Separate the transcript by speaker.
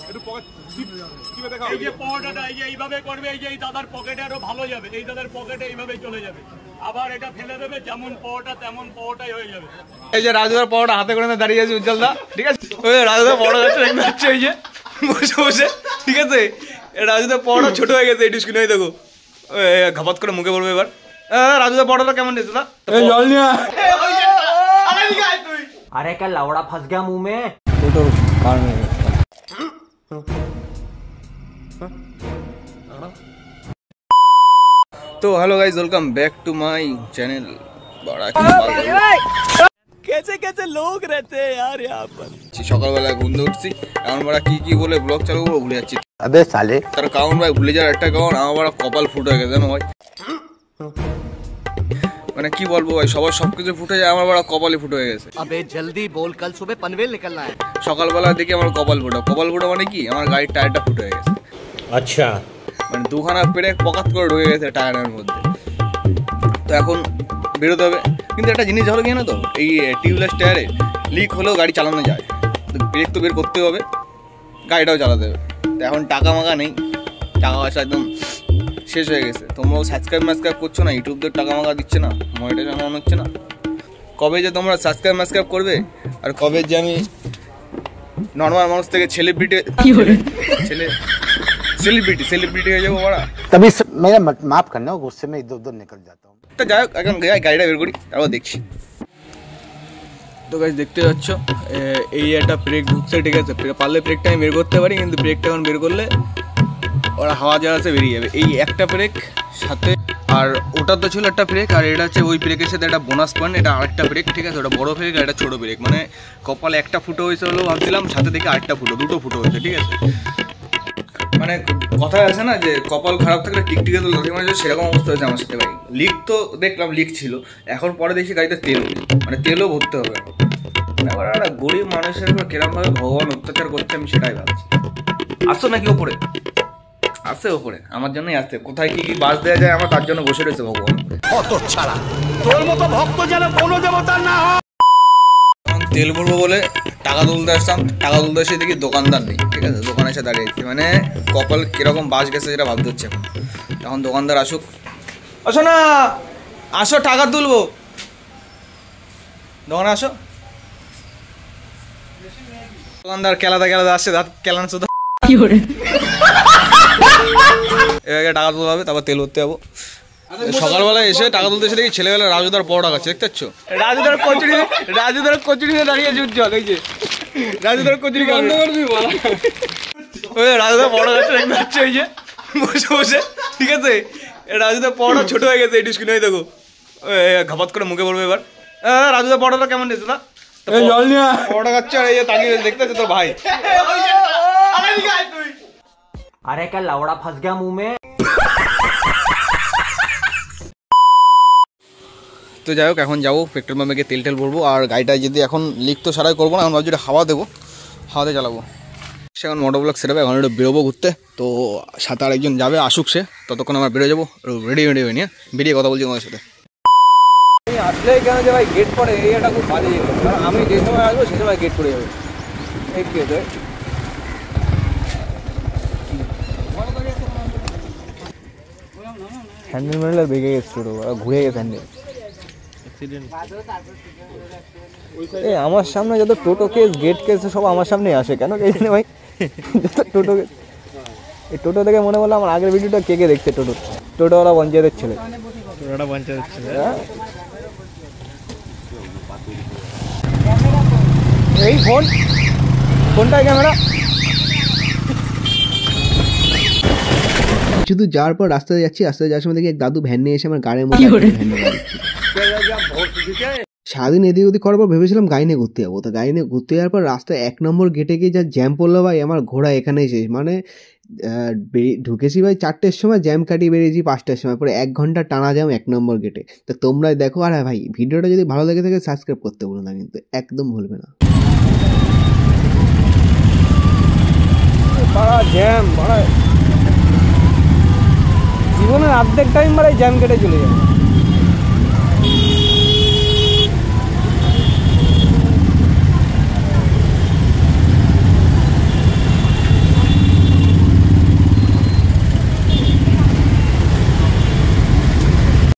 Speaker 1: একটু পকেট চিপে দেখাও। এই যে পকেটটা এই যে এইভাবে করবে, এই যে এই দাদার পকেটে আরো ভালো যাবে, এই দাদার পকেটে এইভাবে চলে যাবে, আবার এটা ফেলে দেবে, যেমন পাওয়াটা তেমন পাওয়াটাই হয়ে যাবে।
Speaker 2: এই যে রাজুদার পাওয়াটা হাতে করে দাঁড়িয়ে আছে উজ্জ্বল দা, ঠিক আছে? ওই রাজুদার পাওয়াটা যাচ্ছে ওই যে বসে বসে, ঠিক আছে? রাজুদার পাওয়াটা ছোট হয়ে গেছে, এটু স্ক্রিনে দেখো ঘাপাত করে মুখে পড়বে এবার। রাজুদার পাওয়াটা কেমন দিয়েছে না? জল নিয়ে
Speaker 3: अरे क्या लवड़ा फंस गया मुंह में।
Speaker 2: तो hello guys, welcome back to my channel. बड़ा कैसे कैसे लोग रहते हैं यार यहाँ पर। সকালবেলায় ঘুম থেকে উঠছি, এখন বড় কি কি বলে ব্লগ চালু করবো ভুলে যাচ্ছি। আবে সালে তার কারণ ভাই ভুলে যাওয়ার একটা কারণ, আমার বড় কপাল ফুটো হয়ে গেছে জানো ভাই। মানে কি বলবো ভাই, সবার সবকিছু ফুটে যায়, আমার বড় কপালই ফুটো হয়ে গেছে।
Speaker 3: अबे जल्दी बोल, कल सुबह पनवेल निकलना है।
Speaker 2: সকালবেলা দেখি আমার কপাল ফুটো মানে কি, আমার গাড়ির টায়ারটা ফুটো হয়ে গেছে।
Speaker 3: अच्छा,
Speaker 2: মানে দুখানা পেড়ে পকাত করে ঢুকে গেছে টায়ারের মধ্যে। তো এখন বেরোতে হবে, কিন্তু একটা জিনিস হলো কি না, তো এই টিউবলেস টায়ারে লিক হলেও গাড়ি চালানো যায়, তো ব্রেক তো বের করতে হবে, গাড়িটাও চালাতে হবে। তো এখন টাকা মাকা নেই, টাকা পয়সা একদম শেষ হয়ে গেছে। তোমরাও সাবস্ক্রাইব করছো না, ইউটিউবদের টাকা মাকা দিচ্ছে না, মনিটাইজেশন অন হচ্ছে না। কবে যে তোমরা সাবস্ক্রাইব করবে, আর কবে যে আমি নর্মাল মানুষ থেকে সেলিব্রিটি হয়ে যাবো বড়া।
Speaker 4: तभी मेरा माफ करना, गुस्से में इधर उधर निकल जाता हूँ।
Speaker 2: তো যাই হোক, এখন গাড়িটা বের করি, তারপর দেখছি। তো গাইস দেখতে পাচ্ছ এই একটা ব্রেক ঢুকছে, ঠিক আছে? পারলে ব্রেকটা আমি বের করতে পারি, কিন্তু ব্রেকটা এখন বের করলে ওরা হাওয়া জাহাজে বেরিয়ে যাবে। এই একটা ব্রেক সাথে, আর ওটা তো ছিল একটা ব্রেক, আর এটা হচ্ছে ওই ব্রেকের সাথে একটা বোনাস পয়েন্ট, এটা আরেকটা ব্রেক, ঠিক আছে? ওটা বড় ব্রেক আর এটা ছোটো ব্রেক। মানে কপালে একটা ফুটো হয়েছে হলেও ভাবছিলাম, সাথে থেকে আরেকটা দুটো ফুটো হয়েছে, ঠিক আছে? মানে কথায় আছে না যে কপাল খারাপ থাকলে টিকটিকে তো লড়ি মারে, সেরকম অবস্থা হয়েছে আমার সাথে ভাই। লিক তো দেখলাম লিক ছিল, এখন পরে দেখছি গাড়িতে তেল নেই, মানে তেলও ভরতে হবে। এবার একটা গরিব মানুষের উপর কিরমভাবে ভগবান অত্যাচার করছে আমি সেটাই ভাবছি। আসছো নাকি ওপরে? আসছে ওপরে, আমার জন্যই আসছে। কোথায় কি কি বাস দেওয়া যায় আমার, তার জন্য বসে রয়েছে ভগবান।
Speaker 3: কত ছাড়া তোর মতো ভক্ত যেন কোনো দেবতার না হয়।
Speaker 2: তেল ভরবো বলে টাকা তুলতে আসতাম, টাকা তুলতে এসে দেখি দোকানদার নেই, ঠিক আছে? দোকানে এসে দাঁড়িয়েছি, মানে কপাল কিরকম বাস গেছে যেটা ভাবতে হচ্ছে এখন। এখন দোকানদার আসুক। আসো না, আসো টাকা তুলবো, দোকানে আসো। দোকানদার কেলাদা আসছে, দাঁত কেলান শুধু। এবার টাকা তুলতে হবে, তারপর তেল ভরতে যাবো। সকালবেলায় এসে টাকা তুলতে এসে দেখি ছেলেবেলা রাজুদার পরোটা খাচ্ছে, দেখতে পাচ্ছ? রাজুদার কচুরিতে দাঁড়িয়েছে উজ্জ্বল, এই যে রাজুদার কচুরি বন্ধ করবি বলা। ওই রাজুদার পরোটা খাচ্ছে, দেখতে পাচ্ছ? এই যে বসে বসে, ঠিক আছে? রাজুদার পরোটা ছোট হয়ে গেছে, এই স্ক্রিনে দেখো ঘাপাত করে মুখে পড়বে এবার। রাজুদার পরোটা কেমন দিয়েছে না? জল নিয়ে পরোটা খাচ্ছে, আর এই যে তাকিয়ে দেখতে পাচ্ছ তোর ভাই।
Speaker 3: अरे क्या लवड़ा फंस गया मुंह में।
Speaker 2: তো যাই হোক, এখন যাবো পেট্রোল পাম্পে গিয়ে তেল ভরবো। আর গাড়িটা যদি এখন লিক তো সারাই করবো না, এখন ভাবছি হাওয়া দেবো, হাওয়াতে চালাবো। সে এখন মোটর ব্লক সেরে এখন একটু বেরোবো ঘুরতে। তো সাথে আরেকজন যাবে, আসুক সে, ততক্ষণ আমরা বেরো যাবো। রেডি হয়ে নিয়ে বেরিয়ে কথা বলছি তোমাদের সাথে। আসলেই কেন যে ভাই গেট পড়ে, এরিয়াটা খুব বাজে, কারণ আমি যে সময় আসবো সে সময় গেট পড়ে যাবে। এই গেট হ্যান্ডেল মেলে বেগে গেছে, ঘুরে গেছে হ্যান্ডেল। আমার সামনে যত টোটো কেস গেট কেস সব আমার সামনে আসে, কেন কে জানে ভাই? যত টোটো কেস, এই টোটো দেখে মনে বললো আমার আগের ভিডিওটা কে কে দেখছে। টোটোওয়ালা পঞ্চায়েতের ছেলে, এই ফোনটায় ক্যামেরা।
Speaker 5: শুধু যাওয়ার পর রাস্তায় যাচ্ছি, রাস্তায় যাওয়ার সময় দেখি এক দাদু ভ্যান নিয়ে এসে আমার গাড়ির মধ্যে সারাদিন এদিক ওদিক করার পর ভেবেছিলাম গাড়ি নিয়ে ঘুরতে যাবো। তো গাড়ি নিয়ে ঘুরতে যাওয়ার পর রাস্তায় 1 নম্বর গেটে গিয়ে যা জ্যাম পড়লো ভাই, আমার ঘোড়া এখানেই শেষ। মানে ঢুকেছি ভাই 4টের সময়, জ্যাম কাটিয়ে বেরিয়েছি 5টার সময়, পরে 1 ঘন্টা টানা জ্যাম 1 নম্বর গেটে। তো তোমরাই দেখো। আর ভাই ভিডিওটা যদি ভালো লেগে থাকে সাবস্ক্রাইব করতে ভুলো না, কিন্তু একদম ভুলবে না।
Speaker 2: জীবনের অর্ধেক টাইম জ্যাম কেটে চলে যাবে।